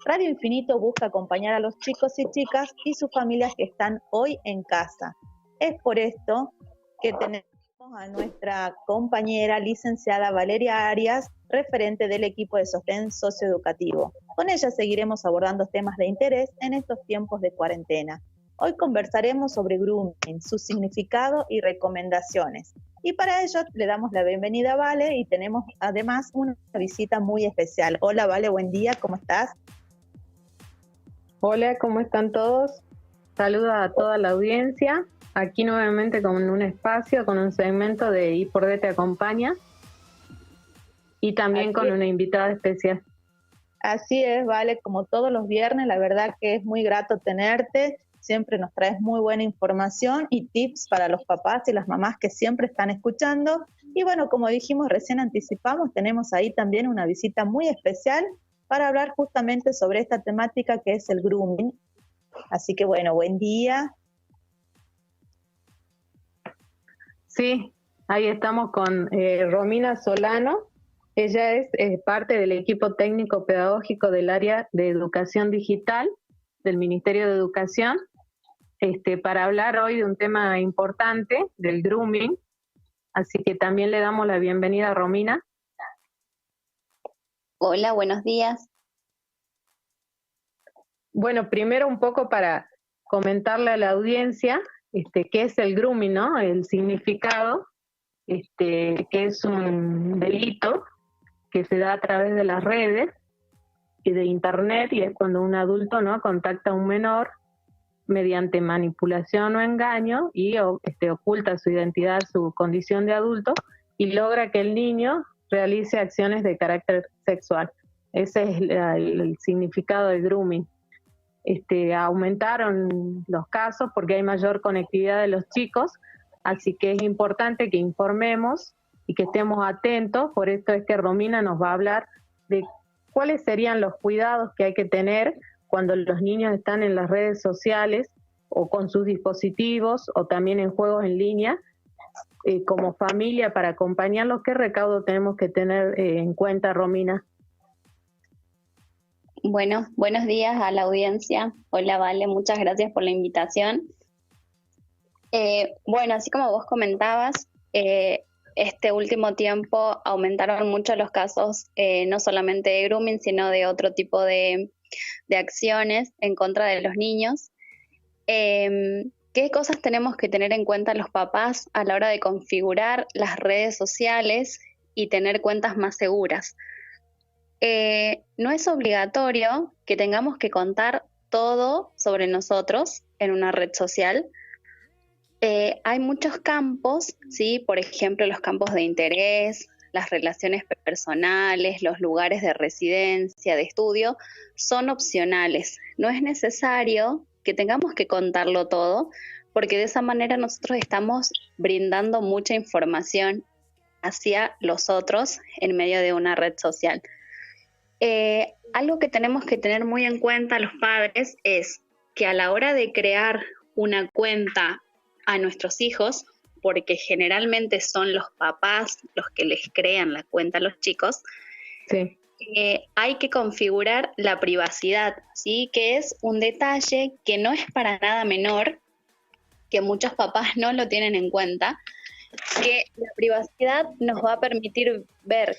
Radio Infinito busca acompañar a los chicos y chicas y sus familias que están hoy en casa. Es por esto que tenemos a nuestra compañera licenciada Valeria Arias, referente del equipo de sostén socioeducativo. Con ella seguiremos abordando temas de interés en estos tiempos de cuarentena. Hoy conversaremos sobre grooming, su significado y recomendaciones. Y para ello le damos la bienvenida a Vale y tenemos además una visita muy especial. Hola Vale, buen día, ¿cómo estás? Hola, ¿cómo están todos? Saludos a toda la audiencia. Aquí nuevamente con un espacio, con un segmento de Y por D te acompaña. Y también con una invitada especial. Así es, Vale, como todos los viernes, la verdad que es muy grato tenerte. Siempre nos traes muy buena información y tips para los papás y las mamás que siempre están escuchando. Y bueno, como dijimos, recién anticipamos, tenemos ahí también una visita muy especial para hablar justamente sobre esta temática que es el grooming. Así que bueno, buen día. Sí, ahí estamos con Romina Solano. Ella es parte del equipo técnico pedagógico del área de educación digital del Ministerio de Educación, para hablar hoy de un tema importante, del grooming. Así que también le damos la bienvenida a Romina. Hola, buenos días. Bueno, primero un poco para comentarle a la audiencia qué es el grooming, ¿no? El significado, que es un delito que se da a través de las redes y de internet, y es cuando un adulto, ¿no?, contacta a un menor mediante manipulación o engaño y oculta su identidad, su condición de adulto, y logra que el niño realice acciones de carácter sexual. Ese es el significado del grooming. Aumentaron los casos porque hay mayor conectividad de los chicos, así que es importante que informemos y que estemos atentos. Por esto es que Romina nos va a hablar de cuáles serían los cuidados que hay que tener cuando los niños están en las redes sociales o con sus dispositivos o también en juegos en línea, como familia, para acompañarlos. ¿Qué recaudo tenemos que tener en cuenta, Romina? Bueno, buenos días a la audiencia. Hola, Vale, muchas gracias por la invitación. Bueno, así como vos comentabas, este último tiempo aumentaron mucho los casos, no solamente de grooming, sino de otro tipo de acciones en contra de los niños. ¿Qué cosas tenemos que tener en cuenta los papás a la hora de configurar las redes sociales y tener cuentas más seguras? No es obligatorio que tengamos que contar todo sobre nosotros en una red social. Hay muchos campos, ¿sí? Por ejemplo, los campos de interés, las relaciones personales, los lugares de residencia, de estudio, son opcionales. No es necesario que tengamos que contarlo todo, porque de esa manera nosotros estamos brindando mucha información hacia los otros en medio de una red social. Algo que tenemos que tener muy en cuenta los padres es que a la hora de crear una cuenta a nuestros hijos, porque generalmente son los papás los que les crean la cuenta a los chicos, sí. Hay que configurar la privacidad, ¿sí? Que es un detalle que no es para nada menor, que muchos papás no lo tienen en cuenta, que la privacidad nos va a permitir ver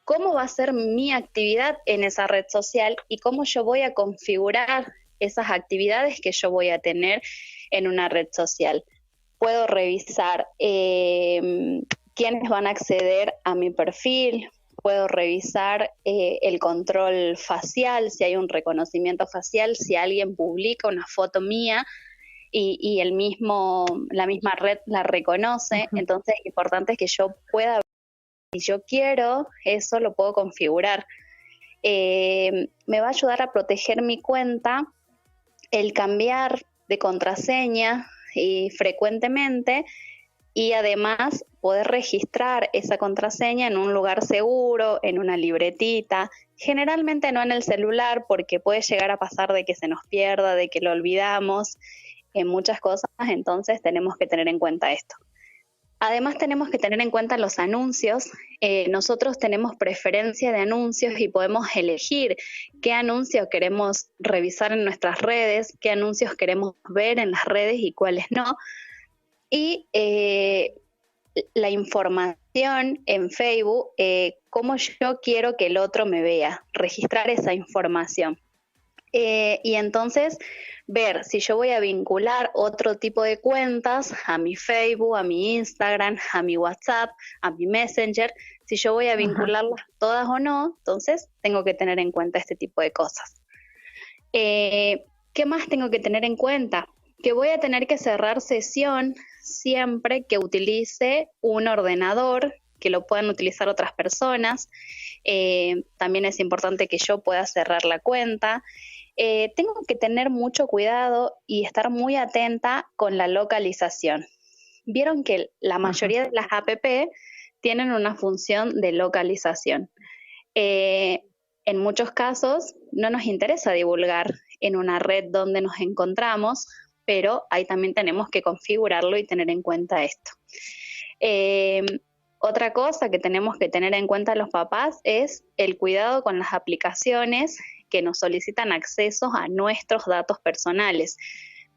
cómo va a ser mi actividad en esa red social y cómo yo voy a configurar esas actividades que yo voy a tener en una red social. Puedo revisar quiénes van a acceder a mi perfil, puedo revisar el control facial, si hay un reconocimiento facial, si alguien publica una foto mía y la misma red la reconoce. Uh-huh. Entonces, lo importante es que yo pueda, si yo quiero, eso lo puedo configurar. Me va a ayudar a proteger mi cuenta el cambiar de contraseña frecuentemente, y además poder registrar esa contraseña en un lugar seguro, en una libretita, generalmente no en el celular, porque puede llegar a pasar de que se nos pierda, de que lo olvidamos en muchas cosas. Entonces tenemos que tener en cuenta esto. Además tenemos que tener en cuenta los anuncios. Nosotros tenemos preferencia de anuncios y podemos elegir qué anuncios queremos revisar en nuestras redes, qué anuncios queremos ver en las redes y cuáles no. Y la información en Facebook, cómo yo quiero que el otro me vea, registrar esa información. Y entonces ver si yo voy a vincular otro tipo de cuentas a mi Facebook, a mi Instagram, a mi WhatsApp, a mi Messenger, si yo voy a vincularlas todas o no, entonces tengo que tener en cuenta este tipo de cosas. ¿Qué más tengo que tener en cuenta? Que voy a tener que cerrar sesión siempre que utilice un ordenador, que lo puedan utilizar otras personas. También es importante que yo pueda cerrar la cuenta. Tengo que tener mucho cuidado y estar muy atenta con la localización. Vieron que la mayoría de las app tienen una función de localización. En muchos casos no nos interesa divulgar en una red donde nos encontramos, pero ahí también tenemos que configurarlo y tener en cuenta esto. Otra cosa que tenemos que tener en cuenta los papás es el cuidado con las aplicaciones que nos solicitan accesos a nuestros datos personales.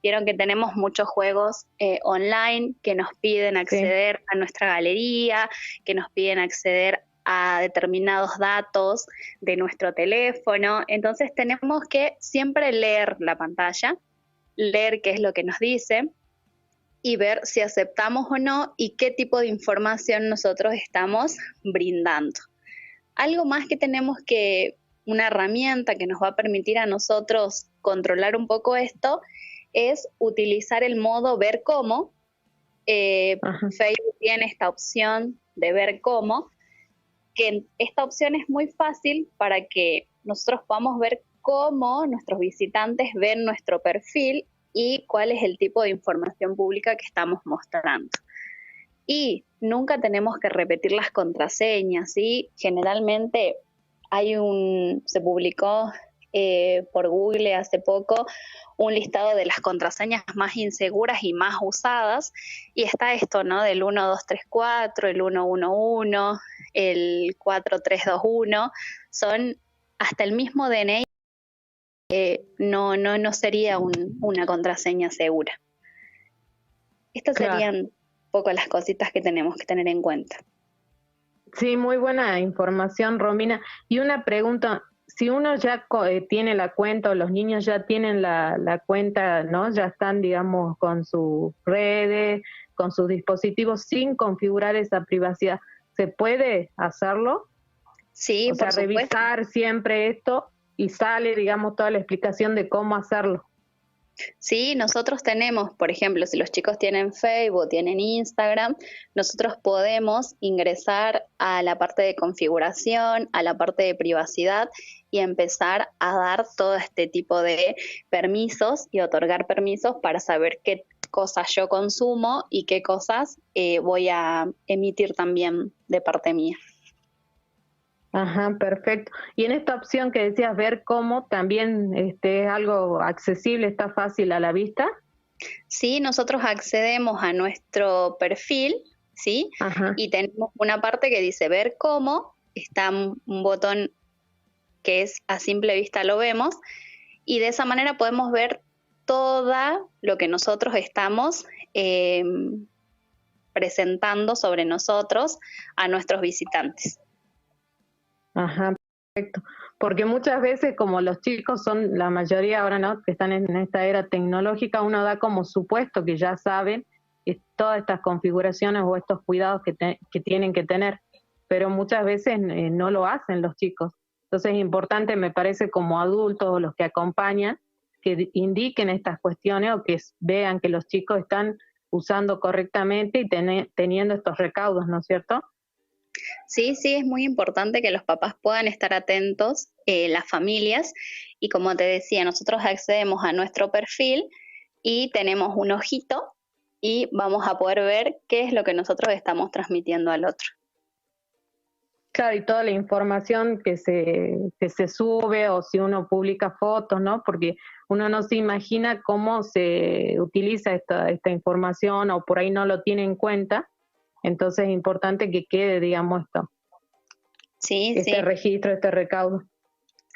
Vieron que tenemos muchos juegos online que nos piden acceder a nuestra galería, que nos piden acceder a determinados datos de nuestro teléfono. Entonces tenemos que siempre leer la pantalla, leer qué es lo que nos dice y ver si aceptamos o no y qué tipo de información nosotros estamos brindando. Algo más que tenemos que, una herramienta que nos va a permitir a nosotros controlar un poco esto, es utilizar el modo ver cómo. Facebook tiene esta opción de ver cómo, que esta opción es muy fácil para que nosotros podamos ver cómo nuestros visitantes ven nuestro perfil y cuál es el tipo de información pública que estamos mostrando. Y nunca tenemos que repetir las contraseñas, ¿sí? Generalmente se publicó por Google hace poco un listado de las contraseñas más inseguras y más usadas, y está esto, ¿no? Del 1234, el 111, el 4321, son hasta el mismo DNI, no sería una contraseña segura. Estas serían un poco las cositas que tenemos que tener en cuenta. Sí, muy buena información, Romina. Y una pregunta, si uno ya tiene la cuenta o los niños ya tienen la cuenta, ¿no? Ya están, digamos, con sus redes, con sus dispositivos sin configurar esa privacidad, ¿se puede hacerlo? Sí, o sea, por supuesto. Revisar siempre esto y sale, digamos, toda la explicación de cómo hacerlo. Sí, nosotros tenemos, por ejemplo, si los chicos tienen Facebook, tienen Instagram, nosotros podemos ingresar a la parte de configuración, a la parte de privacidad y empezar a dar todo este tipo de permisos y otorgar permisos para saber qué cosas yo consumo y qué cosas voy a emitir también de parte mía. Ajá, perfecto. Y en esta opción que decías, ver cómo, también es algo accesible, está fácil a la vista. Sí, nosotros accedemos a nuestro perfil, ¿sí? Ajá. Y tenemos una parte que dice ver cómo, está un botón que es a simple vista lo vemos, y de esa manera podemos ver todo lo que nosotros estamos presentando sobre nosotros a nuestros visitantes. Ajá, perfecto. Porque muchas veces, como los chicos son la mayoría ahora, ¿no?, que están en esta era tecnológica, uno da como supuesto que ya saben todas estas configuraciones o estos cuidados que tienen que tener, pero muchas veces no lo hacen los chicos. Entonces es importante, me parece, como adultos o los que acompañan, que indiquen estas cuestiones o que vean que los chicos están usando correctamente y teniendo estos recaudos, ¿no es cierto? Sí, es muy importante que los papás puedan estar atentos, las familias, y como te decía, nosotros accedemos a nuestro perfil y tenemos un ojito y vamos a poder ver qué es lo que nosotros estamos transmitiendo al otro. Claro, y toda la información que se sube o si uno publica fotos, ¿no? Porque uno no se imagina cómo se utiliza esta información o por ahí no lo tiene en cuenta Entonces es importante que quede, digamos, esto, Sí, este registro, este recaudo.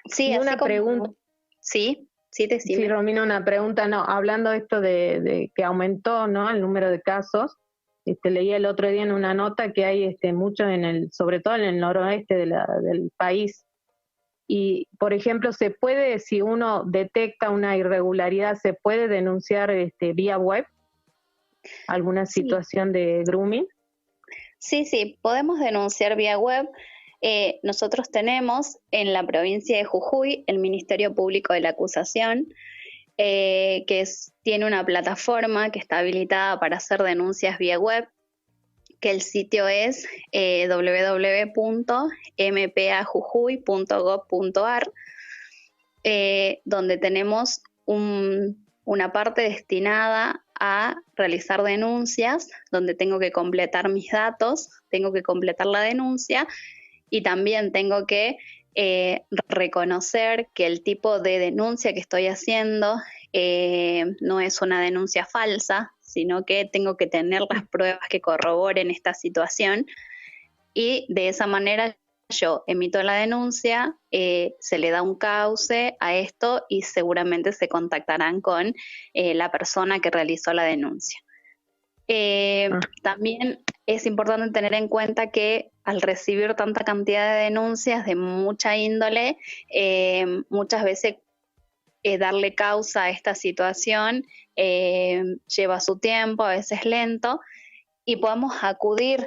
Sí, y así una como... pregunta. Sí, decime. Sí, Romina, una pregunta, no, hablando de esto de que aumentó, ¿no?, el número de casos, leí el otro día en una nota que hay mucho sobre todo en el noroeste del país. Y, por ejemplo, se puede, si uno detecta una irregularidad, se puede denunciar vía web alguna Sí. situación de grooming. Sí, podemos denunciar vía web. Nosotros tenemos en la provincia de Jujuy el Ministerio Público de la Acusación, tiene una plataforma que está habilitada para hacer denuncias vía web, que el sitio es www.mpajujuy.gov.ar, donde tenemos una parte destinada a realizar denuncias, donde tengo que completar mis datos, tengo que completar la denuncia y también tengo que reconocer que el tipo de denuncia que estoy haciendo no es una denuncia falsa, sino que tengo que tener las pruebas que corroboren esta situación, y de esa manera yo emito la denuncia, se le da un cauce a esto y seguramente se contactarán con la persona que realizó la denuncia. También es importante tener en cuenta que al recibir tanta cantidad de denuncias de mucha índole, muchas veces darle causa a esta situación lleva su tiempo, a veces lento, y podemos acudir,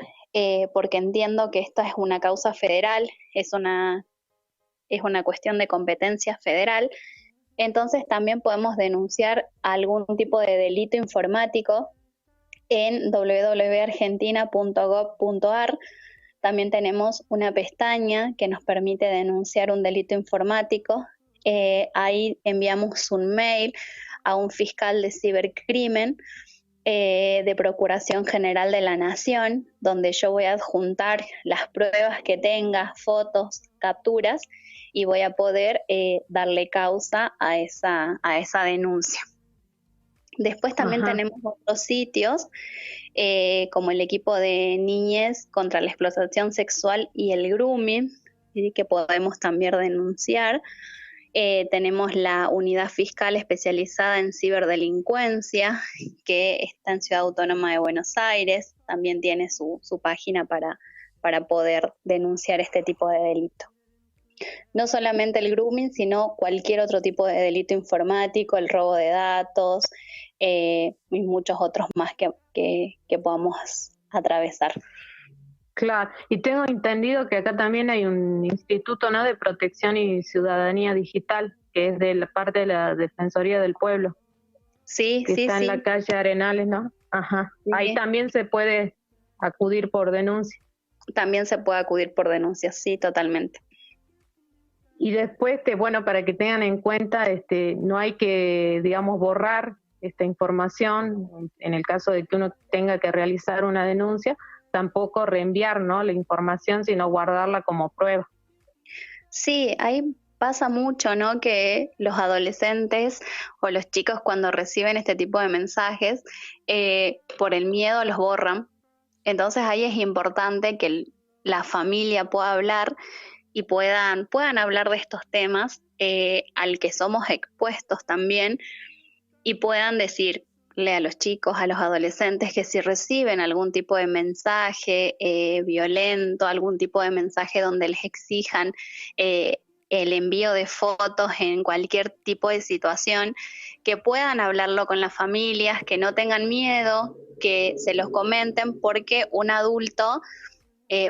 porque entiendo que esta es una causa federal, es una cuestión de competencia federal. Entonces también podemos denunciar algún tipo de delito informático en www.argentina.gov.ar. También tenemos una pestaña que nos permite denunciar un delito informático. Ahí enviamos un mail a un fiscal de cibercrimen de Procuración General de la Nación, donde yo voy a adjuntar las pruebas que tenga, fotos, capturas, y voy a poder darle causa a esa denuncia. Después también tenemos otros sitios, como el equipo de niñez contra la explotación sexual y el grooming, que podemos también denunciar. Tenemos la unidad fiscal especializada en ciberdelincuencia, que está en Ciudad Autónoma de Buenos Aires, también tiene su página para poder denunciar este tipo de delito. No solamente el grooming, sino cualquier otro tipo de delito informático, el robo de datos y muchos otros más que podamos atravesar. Claro, y tengo entendido que acá también hay un instituto, ¿no?, de protección y ciudadanía digital, que es de la parte de la Defensoría del Pueblo. Sí, que está en la calle Arenales, ¿no? Ajá. Sí. Ahí también se puede acudir por denuncia. También se puede acudir por denuncia, sí, totalmente. Y después, bueno, para que tengan en cuenta, no hay que, digamos, borrar esta información en el caso de que uno tenga que realizar una denuncia, tampoco reenviar, ¿no?, la información, sino guardarla como prueba. Sí, ahí pasa mucho, ¿no?, que los adolescentes o los chicos cuando reciben este tipo de mensajes, por el miedo los borran. Entonces ahí es importante que la familia pueda hablar y puedan hablar de estos temas al que somos expuestos también, y puedan decirle a los chicos, a los adolescentes, que si reciben algún tipo de mensaje violento, algún tipo de mensaje donde les exijan el envío de fotos en cualquier tipo de situación, que puedan hablarlo con las familias, que no tengan miedo, que se los comenten, porque un adulto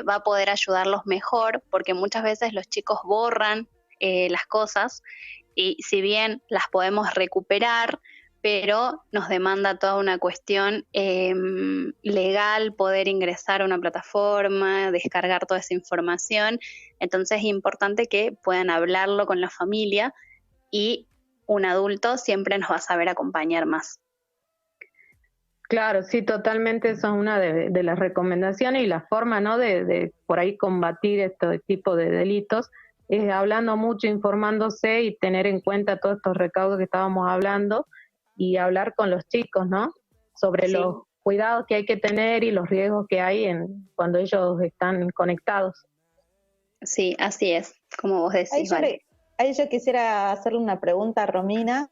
va a poder ayudarlos mejor, porque muchas veces los chicos borran las cosas, y si bien las podemos recuperar, pero nos demanda toda una cuestión legal poder ingresar a una plataforma, descargar toda esa información. Entonces es importante que puedan hablarlo con la familia, y un adulto siempre nos va a saber acompañar más. Claro, sí, totalmente, eso es una de las recomendaciones, y la forma, ¿no?, de por ahí combatir este tipo de delitos es hablando mucho, informándose y tener en cuenta todos estos recaudos que estábamos hablando, y hablar con los chicos, ¿no?, sobre cuidados que hay que tener y los riesgos que hay cuando ellos están conectados. Sí, así es, como vos decís, Vale. Ahí yo quisiera hacerle una pregunta a Romina.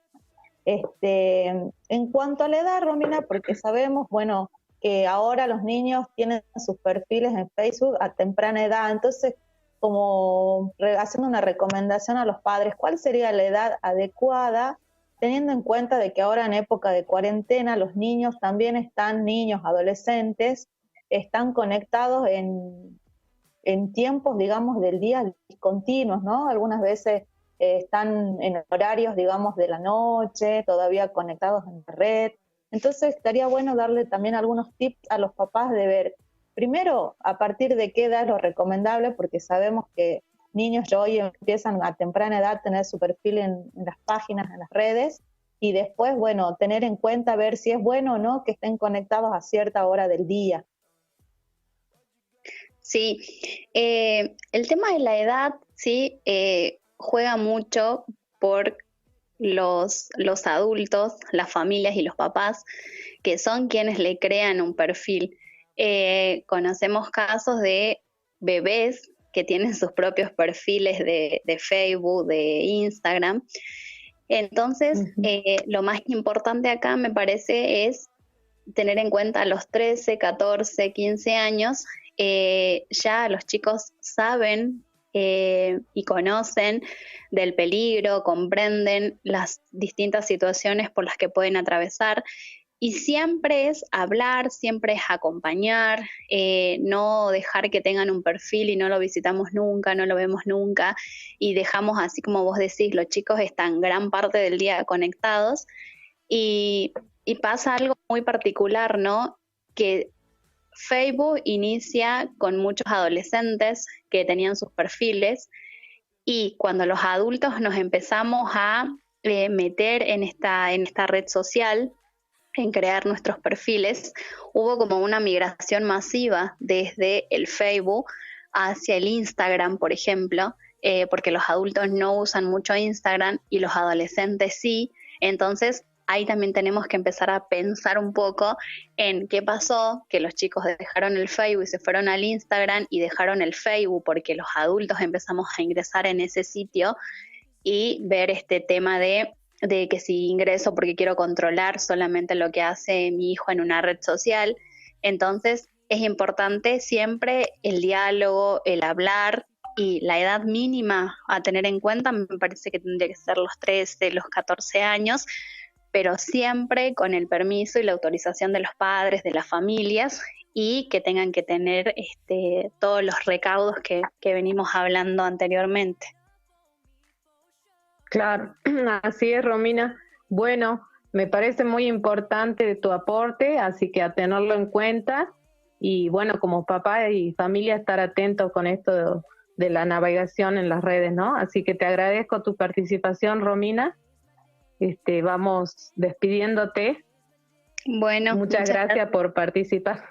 En cuanto a la edad, Romina, porque sabemos, bueno, que ahora los niños tienen sus perfiles en Facebook a temprana edad, entonces, como haciendo una recomendación a los padres, ¿cuál sería la edad adecuada, teniendo en cuenta de que ahora en época de cuarentena los niños también niños, adolescentes, están conectados en tiempos, digamos, del día discontinuos, ¿no? Algunas veces están en horarios, digamos, de la noche, todavía conectados en la red. Entonces estaría bueno darle también algunos tips a los papás de ver, primero, a partir de qué edad es lo recomendable, porque sabemos que niños ya hoy empiezan a temprana edad a tener su perfil en las páginas, en las redes, y después, bueno, tener en cuenta ver si es bueno o no que estén conectados a cierta hora del día. Sí, el tema de la edad, sí, juega mucho por los adultos, las familias y los papás, que son quienes le crean un perfil. Conocemos casos de bebés que tienen sus propios perfiles de Facebook, de Instagram. Entonces, lo más importante acá me parece es tener en cuenta a los 13, 14, 15 años, ya los chicos saben y conocen del peligro, comprenden las distintas situaciones por las que pueden atravesar, y siempre es hablar, siempre es acompañar, no dejar que tengan un perfil y no lo visitamos nunca, no lo vemos nunca, y dejamos, así como vos decís, los chicos están gran parte del día conectados, y pasa algo muy particular, ¿no? Que Facebook inicia con muchos adolescentes que tenían sus perfiles, y cuando los adultos nos empezamos a meter en esta red social, en crear nuestros perfiles, hubo como una migración masiva desde el Facebook hacia el Instagram, por ejemplo, porque los adultos no usan mucho Instagram y los adolescentes sí. Entonces ahí también tenemos que empezar a pensar un poco en qué pasó, que los chicos dejaron el Facebook y se fueron al Instagram, y dejaron el Facebook porque los adultos empezamos a ingresar en ese sitio, y ver este tema de que si ingreso porque quiero controlar solamente lo que hace mi hijo en una red social. Entonces es importante siempre el diálogo, el hablar, y la edad mínima a tener en cuenta me parece que tendría que ser los 13, los 14 años, pero siempre con el permiso y la autorización de los padres, de las familias, y que tengan que tener todos los recaudos que venimos hablando anteriormente. Claro, así es, Romina. Bueno, me parece muy importante tu aporte, así que a tenerlo en cuenta, y bueno, como papá y familia, estar atentos con esto de la navegación en las redes, ¿no? Así que te agradezco tu participación, Romina. Vamos despidiéndote. Bueno, muchas gracias por participar.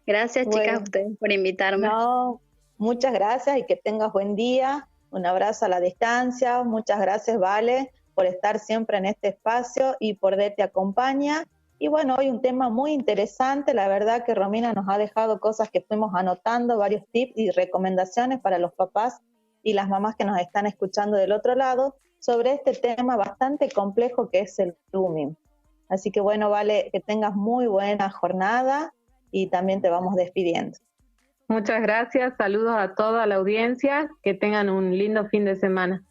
Gracias, chicas, a ustedes por invitarme. No, muchas gracias y que tengas buen día. Un abrazo a la distancia. Muchas gracias, Vale, por estar siempre en este espacio y por Te Acompaña. Y bueno, hoy un tema muy interesante. La verdad que Romina nos ha dejado cosas que fuimos anotando, varios tips y recomendaciones para los papás y las mamás que nos están escuchando del otro lado sobre este tema bastante complejo que es el grooming. Así que bueno, Vale, que tengas muy buena jornada y también te vamos despidiendo. Muchas gracias, saludos a toda la audiencia, que tengan un lindo fin de semana.